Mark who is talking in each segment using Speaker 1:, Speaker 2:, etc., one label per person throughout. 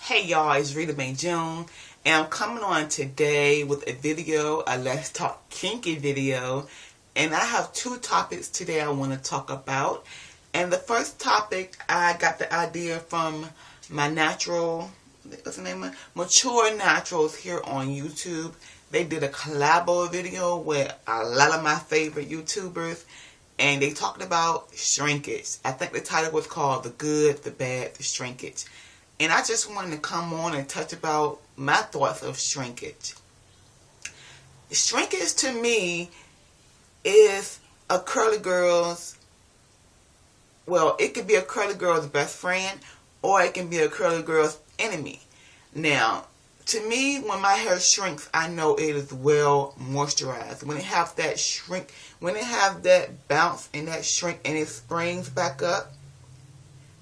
Speaker 1: Hey y'all, it's Rita Mae June, and I'm coming on today with a video, a Let's Talk Kinky video, and I have two topics today I want to talk about. And the first topic, I got the idea from my Mature Naturals here on YouTube. They did a collabo video with a lot of my favorite YouTubers, and they talked about shrinkage. I think the title was called The Good, The Bad, The Shrinkage. And I just wanted to come on and touch about my thoughts of shrinkage. Shrinkage to me is a curly girl's, well, it could be a curly girl's best friend or it can be a curly girl's enemy. Now, to me, when my hair shrinks, I know it is well moisturized. When it has that shrink, when it has that bounce and that shrink and it springs back up,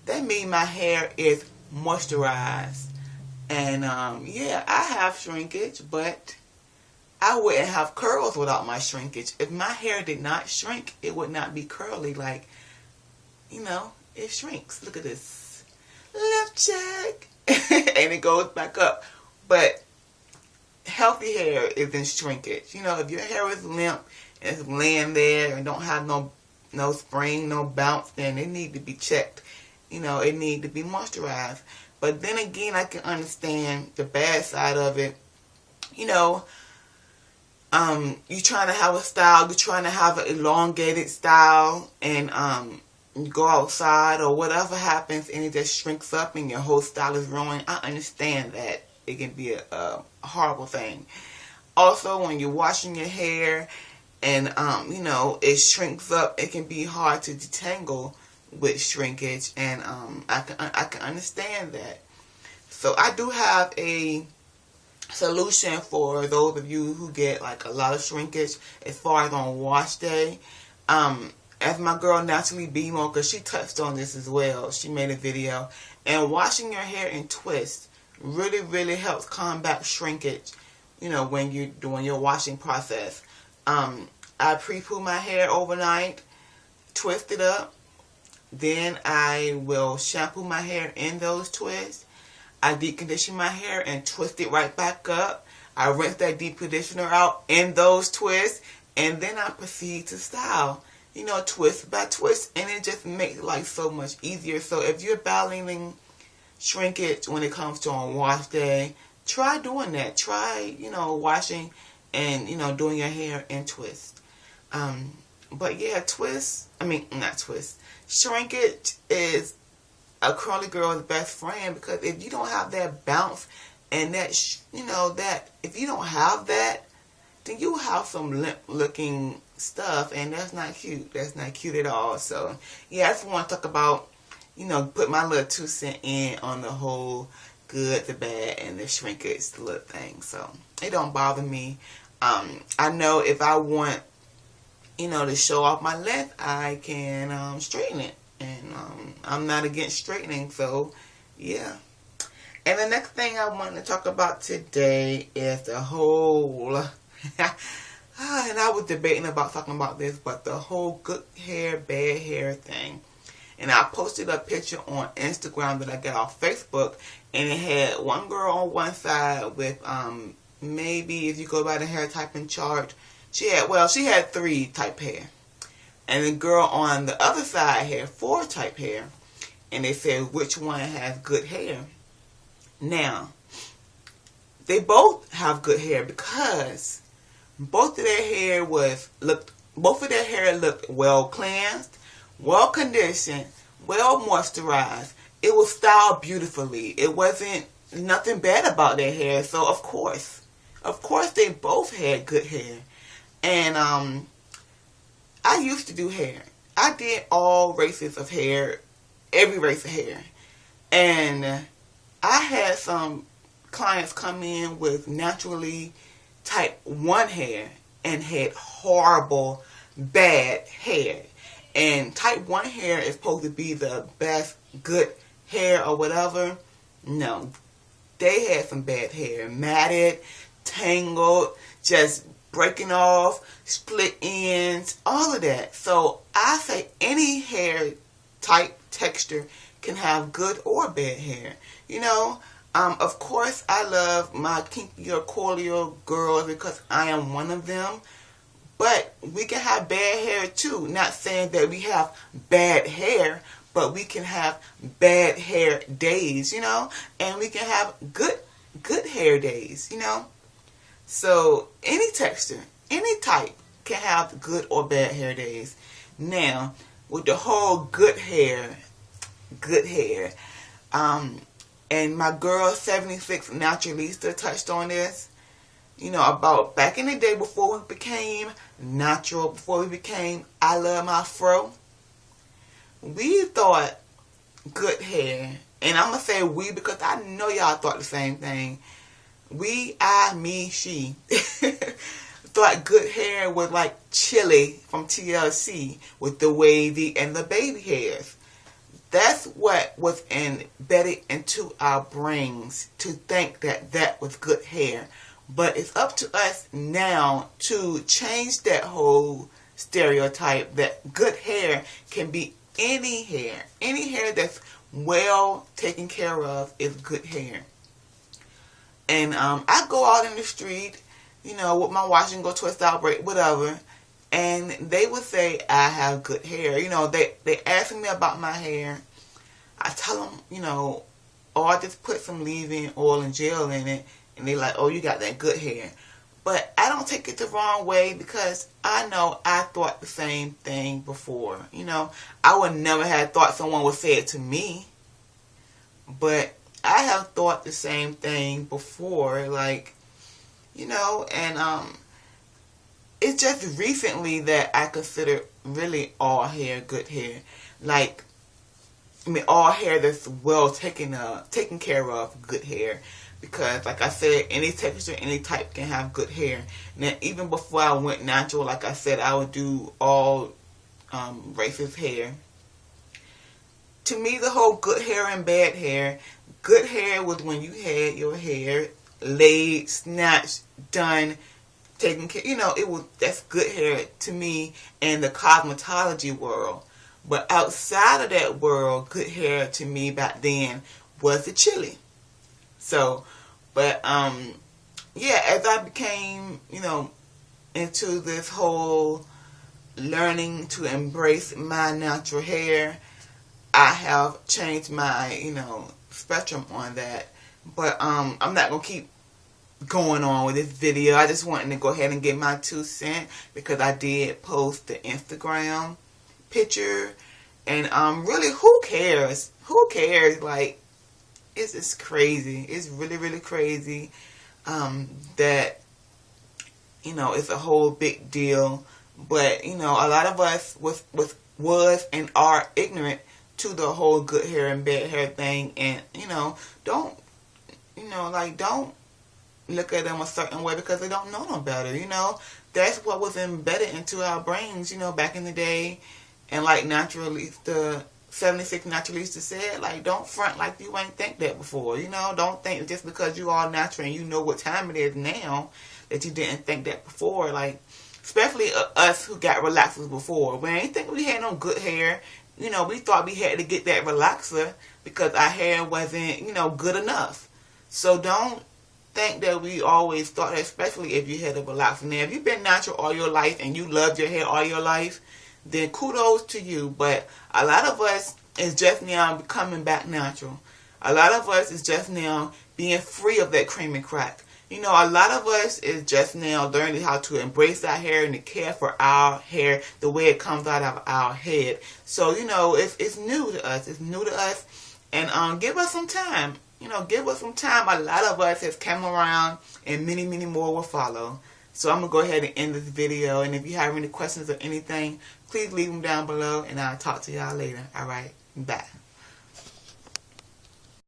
Speaker 1: that means my hair is moisturized. And yeah, I have shrinkage, but I wouldn't have curls without my shrinkage. If my hair did not shrink, it would not be curly. Like, you know, it shrinks. Look at this. Lip check. And it goes back up. But healthy hair is in shrinkage. You know, if your hair is limp and it's laying there and don't have no spring, no bounce, then it need to be checked. You know, it need to be moisturized. But then again, I can understand the bad side of it. You know, you're trying to have a style, you're trying to have an elongated style, and you go outside or whatever happens and it just shrinks up and your whole style is ruined. I understand that. It can be a horrible thing. Also, when you're washing your hair and, you know, it shrinks up, it can be hard to detangle with shrinkage, and I can understand that. So I do have a solution for those of you who get like a lot of shrinkage as far as on wash day. As my girl Naturally Bemo, because she touched on this as well, she made a video, and washing your hair in twists really helps combat shrinkage, you know, when you're doing your washing process. I pre-poo my hair overnight, twist it up, then I will shampoo my hair in those twists. I deep condition my hair and twist it right back up. I rinse that deep conditioner out in those twists, and then I proceed to style, you know, twist by twist, and it just makes life so much easier. So if you're battling shrinkage when it comes to on wash day, try doing that. Try, you know, washing and, you know, doing your hair in twist. But yeah, shrinkage is a curly girl's best friend, because if you don't have that bounce and that, you know, that, if you don't have that, then you have some limp looking stuff, and that's not cute. That's not cute at all. So yeah, I just want to talk about, you know, put my little 2 cents in on the whole good, the bad, and the shrinkage little thing. So it don't bother me. I know if I want, you know, to show off my length, I can straighten it. And I'm not against straightening, so yeah. And the next thing I want to talk about today is the whole, and I was debating about talking about this, but the whole good hair, bad hair thing. And I posted a picture on Instagram that I got off Facebook, and it had one girl on one side with, maybe if you go by the hair typing chart, she had 3 type hair. And the girl on the other side had 4 type hair. And they said which one has good hair. Now, they both have good hair because both of their hair looked well cleansed, well conditioned, well moisturized. It was styled beautifully. It wasn't nothing bad about their hair. So of course they both had good hair. And I used to do hair. I did all races of hair, every race of hair. And I had some clients come in with naturally type 1 hair and had horrible, bad hair. And type 1 hair is supposed to be the best, good hair or whatever. No, they had some bad hair. Matted, tangled, just breaking off, split ends, all of that. So I say any hair type texture can have good or bad hair. You know, Of course, I love my kinky or cordial girls because I am one of them. But we can have bad hair too. Not saying that we have bad hair, but we can have bad hair days, you know, and we can have good hair days, you know. So any texture, any type can have good or bad hair days. Now, with the whole good hair, and my girl 76 Naturalista touched on this. You know, about back in the day before we became natural, before we became I love my fro, we thought good hair, and I'm going to say we because I know y'all thought the same thing. We, I, me, she, thought good hair was like Chili from TLC with the wavy and the baby hairs. That's what was embedded into our brains to think that that was good hair. But it's up to us now to change that whole stereotype that good hair can be any hair. Any hair that's well taken care of is good hair. And I go out in the street, you know, with my wash and go twist out break, whatever, and they would say I have good hair. You know, they ask me about my hair. I tell them, you know, oh, I just put some leave-in oil and gel in it. And they like, oh, you got that good hair. But I don't take it the wrong way because I know I thought the same thing before. You know, I would never have thought someone would say it to me. But I have thought the same thing before. Like, you know, and it's just recently that I consider really all hair good hair. Like, I mean, all hair that's well taken care of, good hair. Because, like I said, any texture, any type can have good hair. Now, even before I went natural, like I said, I would do all races hair. To me, the whole good hair and bad hair, good hair was when you had your hair laid, snatched, done, taken care. You know, that's good hair to me in the cosmetology world. But outside of that world, good hair to me back then was the chili. So, but, yeah, as I became, you know, into this whole learning to embrace my natural hair, I have changed my, you know, spectrum on that. But, I'm not going to keep going on with this video. I just wanted to go ahead and get my 2 cents because I did post the Instagram picture. And, really, who cares? Who cares? Like, it's just crazy. It's really, really crazy that, you know, it's a whole big deal. But, you know, a lot of us was and are ignorant to the whole good hair and bad hair thing. And, you know, don't look at them a certain way because they don't know no better, you know. That's what was embedded into our brains, you know, back in the day. And like the 76 Naturalista said, like, don't front like you ain't think that before, you know. Don't think just because you all natural and you know what time it is now that you didn't think that before. Like, especially us who got relaxers before. We ain't think we had no good hair. You know, we thought we had to get that relaxer because our hair wasn't, you know, good enough. So don't think that we always thought that, especially if you had a relaxer. Now, if you've been natural all your life and you loved your hair all your life, then kudos to you. But a lot of us is just now becoming back natural. A lot of us is just now being free of that cream and crack. You know, a lot of us is just now learning how to embrace our hair and to care for our hair the way it comes out of our head. So, you know, it's new to us. It's new to us. And give us some time. You know, give us some time. A lot of us has come around and many, many more will follow. So I'm going to go ahead and end this video. And if you have any questions or anything, please leave them down below. And I'll talk to y'all later. All right. Bye.